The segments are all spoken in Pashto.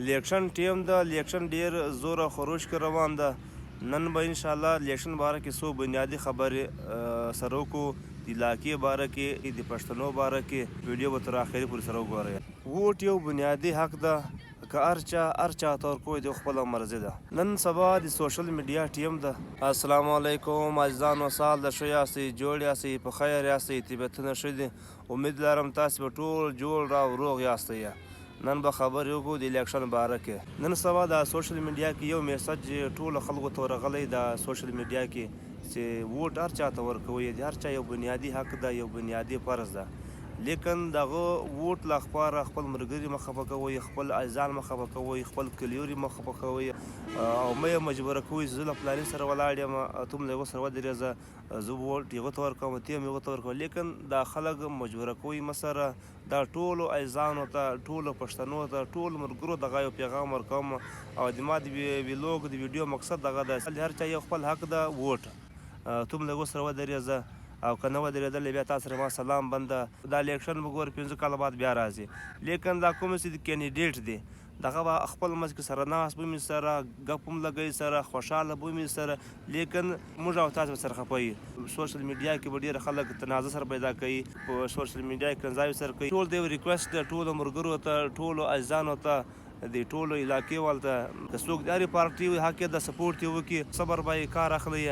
الیکشن ټیم د الیکشن ډیر زور او خروش کې روان ده. نن به انشاءالله الیکشن باره کې څو بنیادي خبرې سره وکړو. د علاقې باره کې، د پښتنو باره کې ویډیو به تر اخري پورې سره وګورئ. ووټ یو بنیادي حق ده، که هر چا ته ورکوی د خپله مرضي ده. نن سبا د سوشل میډیا ټیم ده. السلام علیکم عزیزانو، سهال د ښه یاستئ، جوړ یاستئ، په خیر یاستئ، طبیعتونه ښه دي. امید لرم تاسې به ټول جوړ را روغ یاستئ. نن به خبرې وکړو د الیکشن باره کې. نن سبا د سوشل میډیا کې یو میسج ټولو خلکو ته ورغلی د سوشل میډیا کې چې ووټ هر چا ته ورکوئ، د هر چا یو بنیادي حق ده، یو بنیادي فرض ده. لیکن دغه ووټ له خپاره خپل ملګري مه خفه کوئ، خپل عزیزان مه خفه کوئ، خپل کلیوري مه خفه کوئ او مه یې مجبوره کوئ چې زه له فلاني سره ولاړ یم، ته هم له هغه سره ودرېږه، زه ووټ هغه ته ورکوم، ته هم هغه ته ورکوه. لیکن دا خلک مجبوره کوئ مه سره. دا ټولو عزیزانو ته، ټولو پښتنو ته، ټولو ملګرو دغه یو پیغام ورکوم او د ما د ویلوګ د ویډیو مقصد دغه ده، هر چا یو خپل حق ده ووټ. ته هم له هغو سره ودرېږه او که نه ودرېدلی بیا تا سره ما سلام بنده. دا الیکشن به ګورې 5 کاله بعد بیا راځي. لیکن دا کوم چې د کینډیډیټ دی دغه به خپل منځ کې سره ناست به مې سره ګپ هم لګوي، سره خوشحاله به مې سره. لیکن موږ او تاسو به سره خفه یو. سوشل میډیا کې به ډېر خلک تنازع سره پیدا کوي، په سوشل میډیا کې کنځاوي سره کوي. ټول د یو ریکویسټ ده ټولو ملګرو ته، ټولو عزیزانو ته، د ټولو علاقې والو ته، که څوک د هرې پارټي وي حق یې ده سپورټ یې وکړي، صبر به یې کار اخلي.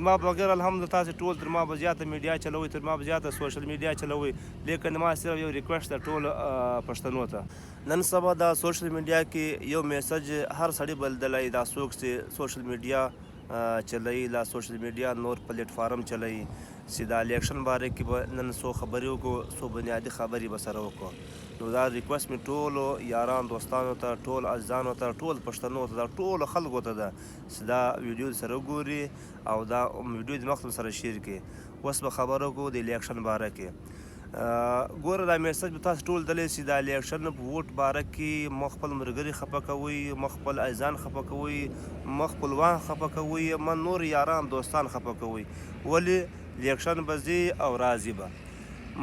ما بغیر الحمدلله تاسې ټول تر ما به زیاته میډیا چلوئ، تر ما به زیاته سوشل میډیا چلوئ. لیکن ما صرف یو ریکویسټ ده ټولو پښتنو ته. نن سبا د سوشل میډیا کې یو میسج هر سړي بلدلی، دا څوک چې سوشل میډیا چلوي، لا سوشل میډیا نور پلیټ فارم چلوي، چې د الیکشن باره کې به نن څو خبرې وکړو، څو بنیادي خبرې به سره وکړو. نو دا ریکویسټ مې ټولو یاران دوستانو ته، ټول عزیزانو ته، ټول پښتنو ته، دا ټولو خلکو ته ده چې دا ویډیو سره وګوري او دا ویډیو د مخ سره شیر کړي. اوس به خبره وکړو د الیکشن باره کې. ګوره دا میسج به تاسو ټول دلی چې د الیکشن په ووټ باره کې مه خپل ملګري خفه کوئ، مه خپل عزیزان خفه کوئ، مه خپلوان خفه کوئ، مه نور یاران دوستان خفه کوئ. ولې الیکشن به ځي او راځي به.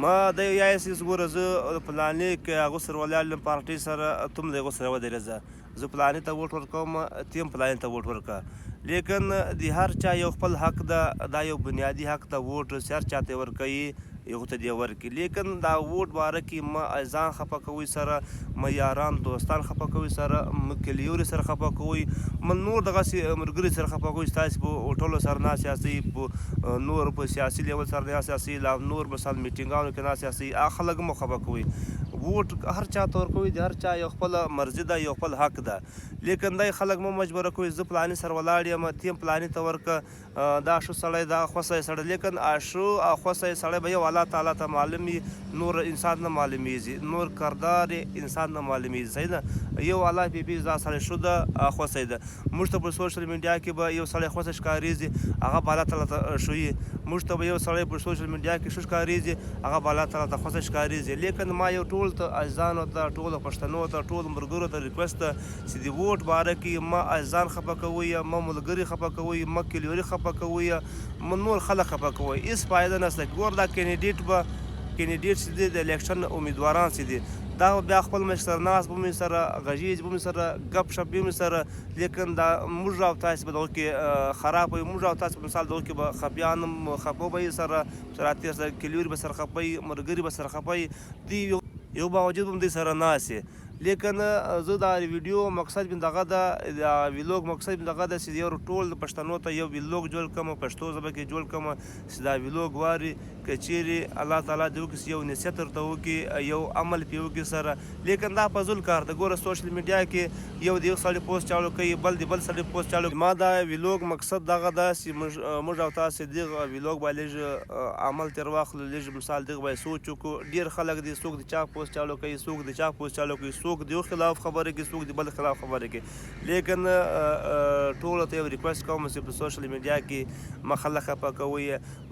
ما د یا یې ګوره زه فلانې که هغو سره ولاړ یم پارټۍ سره، ته هم د هغو سره ودرېږه، زه فلانې ته ووټ ورکوم، ته هم فلانې ته ووټ ورکوه. لیکن د هر چا یو خپل حق ده، دا یو بنیادي حق ده ووټ، چې هر چا ته یې ورکوي هغو ته دې ورکړي. لیکن دا ووټ باره کې مه عزیزان خفه کوئ سره، مه یاران دوستان خفه کوئ سره، مه کلیوري سره خفه کوئ، مه نور دغسې ملګري سره خفه کوئ چې تاسې په هوټلو سره ناست یاستئ، په نور په سیاسي لیول سره ناست یاستئ، لا نور مثال میټینګانو کې ناست یاستئ، هغه خلک مه خفه کوئ. ووټ هر چا ته ورکوئ، د هر چا یو خپله مرضي ده، یو خپل حق ده. لیکن دا خلک مه مجبوره کوئ زه فلاني سره ولاړ یم، ته هم فلاني ته ورکړه، دا ښه سړی، دا خوستی سړی. لیکن ښه او خوستی سړی به یو الله تعالی ته معلوم وي، نور انسان نه معلومیږي، نور کردار انسان نه معلومیږي. صحیح ده، یو الله پې دا سړی ښه ده خوستی ده. موږ ته په سوشل میډیا کې به یو سړی خوستی ښکارېږي، هغه به الله تعالی ته ښه وي. موږ ته به یو سړی په سوشل میډیا کې ښه ښکارېږي، هغه به الله تعالی ته خوستی ښکارېږي. لیکن ما یو ټول ته عزیزانو ته، ټولو پښتنو ته، ټولو ملګرو ته ریکویسټ ده چې د ووټ باره کې مه عزیزان خفه کوئ، مه ملګري خفه کوئ، مه کلیوري خفه کوئ، مه نور خلک خفه کوئ. هېڅ فایده نشته. ګوره دا کینډیډیټ چې دی د الیکشن امیدواران چې دي دا بیا خپل مشر سره ناست به مې سره، غږیږي به مې سره، ګپ شپ به مې سره. لیکن دا موږ او تاسې به دغه کې خراب وي، موږ او تاسې په مثال دغه کې به خفیان هم خفه به یې سره، راتېر سره کلیوري به سره خفه وي، ملګري به سره خفه وي، دوی یو باوجود به هم دوی سره ناست وي. لیکن زه دا ویډیو مقصد مې دغه ده، دا ویلوګ مقصد مې دغه ده چې یو ټول پښتنو ته یو ویلوګ جوړ کړم، پښتو ژبه کې جوړ کړم، چې دا ویلوګ واري که چیرې الله تعالی دې وکړي چې یو نصیحت ورته وکړي، یو عمل پرې وکړي سره. لیکن دا فضول کار ده. ګوره سوشل میډیا کې یو د یو سړي پوسټ چالو کوي، بل د بل سړي پوسټ چالو کوي. ما دا ویلوګ مقصد دغه ده چې موږ او تاسې دغه ویلوګ باندې لږ عمل ترې واخلو، لږ مثال دغه باندې سوچ وکړو. ډېر خلک دي، څوک د چا پوسټ چالو کوي، څوک د چا پوسټ چالو کوي، څوک د یو خلاف خبرې کوي، څوک د بل خلاف خبرې کوي. لیکن ټولو ته یو ریکویسټ کوم چې په سوشل میډیا کې مه خلک خفه کوئ،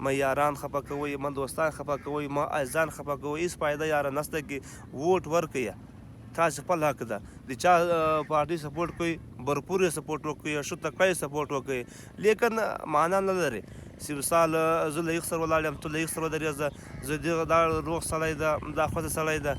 مه یاران خفه کوئ، مه دوستان خفه کوئ، مه عزیزان خفه کوئ. هېڅ فایده یاره نشته کې ووټ ورکړئ، تاسې خپل حق ده. د چا پارټي سپورټ کوئ، भरपूर सपोर्ट وکړئ، ښه تکړه سپورټ وکړئ. لیکن معنا نه لري چې مثال زه له یو سره ولاړ یم، ته له یو سره ودرېږه، زه دغه دا روغ سړی ده، دا خوښه سړی ده،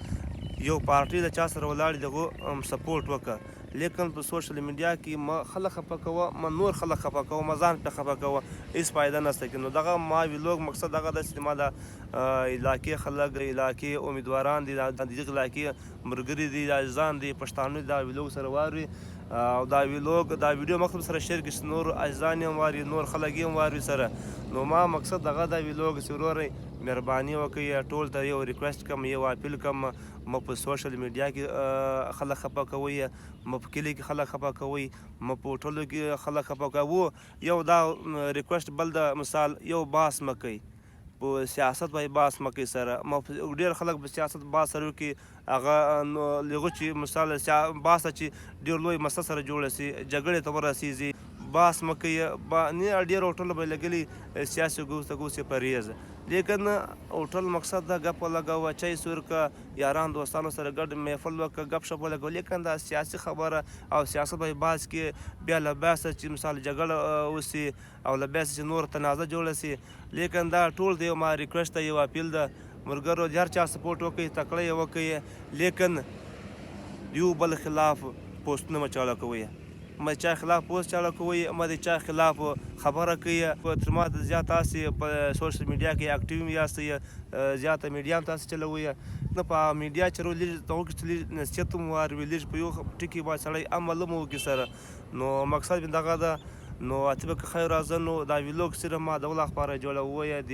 یو پارټي د چا سره ولاړ دغه سپورټ وکړه. لیکن په سوشل میډیا کې ما خلک خفه کوه، ما نور خلک خفه کوه، ما ځان پرې خفه کوه، هېڅ فایده نشته کې. نو دغه ما ویلوګ مقصد دغه ده چې ما د علاقې خلک، علاقې امیدواران دي، د دغه علاقې ملګري دي، عزیزان دي، پښتانه دا ویلوګ سره واوري او دا ویډیو مخکې سره شیر کړي چې نور عزیزان یې هم واوري، نور خلک یې هم واوري سره. نو ما مقصد دغه دا ویلوګ چې وروره مهرباني وکړئ، ټول ته یو ریکویسټ کوم، یو اپیل کوم، مه په سوشل میډیا کې خلک خفه کوئ، مه په کلي کې خلک خفه کوئ، مه په هوټلو کې خلک خفه کوئ. یو دا ریکویسټ، بل د مثال یو بحث مه کوئ په سیاست باندې، بحث مه کوئ سره. ډېر خلک په سیاست بحث سره وکړي، هغه نو هغه چې مثال بحث چې ډېر لوی مسله سره جوړه سي، جګړې ته ورسېږي، بحث مه کوئ. نه ډېر هوټل به لګلي سیاسي ګفتګو سے پرهیز. لیکن هوټل مقصد دا ګپ ولګوه، چای سور که، یاران دوستانو سره ګډ محفل وکړه، ګپ شپ ولګوه. لیکن دا سیاسي خبره او سیاست باندې بحث کې بیا له بحثه چې مثال جګړه وسي او له بحثه چې نور تنازع جوړه سي. لیکن دا ټول دی ما ریکویسټ ده، یو اپیل ده ملګرو، د هر چا سپورټ وکړئ، تکړه یې وکړئ، لیکن یو بل خلاف پوسټونه مه چاړه کوئ، مه د چا خلاف پوسټ چاړه کوئ، مه د چا خلاف خبره کوئ. تر ما زیات تاسې په سوشل میډیا کې اکټیو یاستئ، زیاته میډیا هم تاسې چلوئ. نه په میډیا چلول لږ ته وکړي چې لږ نصیحت هم واوري، لږ په یو ټکي باندې سړی عمل هم وکړي سره. نو مقصد مې دغه ده. نو اتبه که خیر راځنو دا ویلوګ صرف ما د ول اخبار جوړوي، د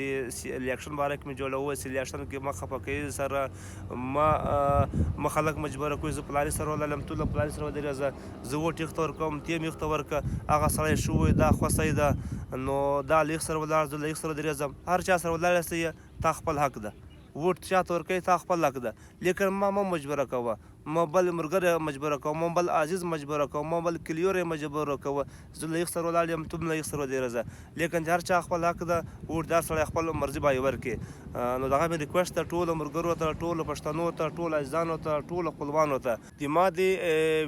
الیکشن باره کې مې جوړوي، سلیکشن کې ما خفه کوي سره، ما خلک مجبوره کوي زه پلاني سره ولالم، تو له پلاني سره ودرېږه، زه ووټ یې ورته ورکوم، ته یې یې ورکړه، هغه سړی ښه وی، دا خوسی ده، نو دا له یې سره ولاړ، زه له یې سره ودرېږم. هر چا سره ولاړ یاستئ، تا خپل حق ده، ووټ چاته ورکوي تا خپل حق ده. لیکن ما مه مجبوره کوه، ما بل ملګری مجبوره کوه، ما بل عزیز مجبوره کوه، ما بل کلیور یې مجبوره کوه. زه له یې سره ولاړ یم، ته هم له یې سره ودرېږه. لیکن د هر چا خپل حق ده، ووټ دا سړی خپل مرضي باندې ورکړي. نو دغه مې ریکویسټ ده ټولو ملګرو ته، ټولو پښتنو ته، ټولو عزیزانو ته، ټولو خپلوانو ته. د ما د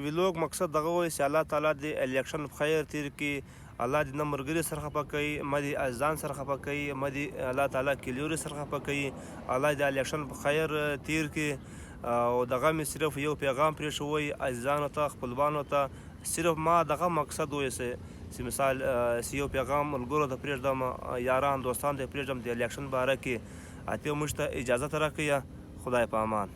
ویلوګ مقصد دغه وایي چې الله تعالی د الیکشن په خیر تیر کړي، الله دې نه ملګري سره خفه کوي، مه دې عزیزان سره خفه کوي، مه دې الله تعالی کلیوري سره خفه کوي. الله دې الیکشن په خیر تیر کړي. او دغه مې صرف یو پیغام پرېښوی عزیزانو ته، خپلوانو ته، صرف ما دغه مقصد وایي چې مثال یو پیغام ملګرو ته پرېږدم، یاران دوستان ته پرېږدم د الیکشن باره کې. اتې موږ ته اجازت راکړئ. خدای په امان.